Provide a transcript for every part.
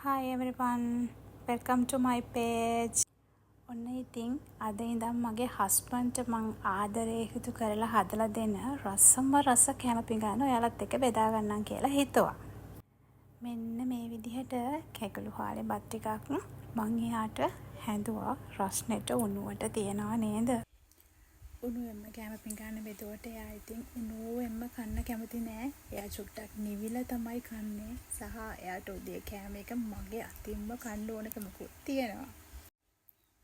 Hi everyone, welcome to my page. ඔන්න ඉතින් අද ඉඳන් මගේ හස්බන්ඩ්ට මං ආදරේ එකතු කරලා හදලා දෙන රසම රස කැම පිඟාන ඔයාලත් එක්ක බෙදා ගන්නම් කියලා හිතුවා. මෙන්න මේ විදිහට කැකුළු හාලේ බත් ටිකක් මං එහාට හැදුවා. රස්නෙට උණුවට තියනවා නේද? උණුවෙන්ම කැම පිඟාන බෙදුවට එයා ඉතින් උණුවෙන්ම කන්න කැමති නෑ. එයා චුට්ටක් නිවිලා තමයි කන්නේ. සහ එයාට උදේ කෑම එක මගේ අතින්ම කන්න ඕනකමකුත් තියෙනවා.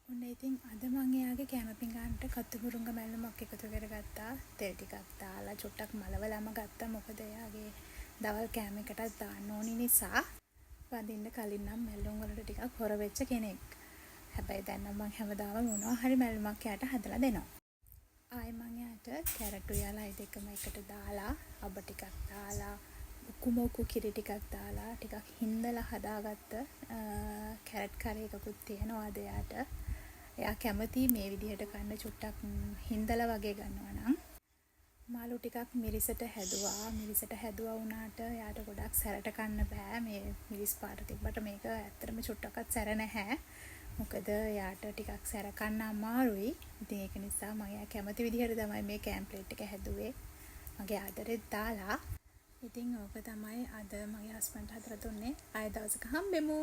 ඔන්න ඉතින් අද මං එයාගේ කැම පිඟානට කතුමුරුංග මැල්ලමක් එකතු කරගත්තා. තෙල් ටිකක් දාලා චුට්ටක් මලවලම ගත්තා. මොකද එයාගේ දවල් කෑම එකටත් දාන්න ඕනි නිසා. වඳින්න කලින් නම් මැල්ලුම් වලට ටිකක් හොර වෙච්ච කෙනෙක්. හැබැයි දැන් නම් මං හැමදාම මොනවා හරි මැල්ලමක් එයාට හදලා දෙනවා. ආයෙ මං එයාට කැරට් උයලා ඒ දෙකම එකට දාලා අබ ටිකක් දාලා උකුමෝකු කිරි ටිකක් දාලා ටිකක් හින්දලා හදාගත්ත කැරට් කරේ එකකුත් තියෙනවා අද එයාට. එයා කැමති මේ විදිහට කන්න චුට්ටක් හින්දලා වගේ ගන්නවා නම්. මාළු ටිකක් මිරිසට හැදුවා වුණාට එයාට ගොඩක් සැරට කන්න බෑ. මේ මිරිස් පාට තිබ්බට මේක ඇත්තටම චුට්ටක්වත් සැර නැහැ. මොකද එයාට ටිකක් සැර කන්න අමාරුයි. ඉතින් ඒක නිසා මම එයා කැමති විදිහට තමයි මේ කෑම් ප්ලේට් එක හැදුවේ. මගේ ආදරෙත් දාලා. ඉතින් ඕක තමයි අද මගේ හස්බන්ඩ් හදලා දුන්නේ. ආයෙ දවසක හම්බෙමු.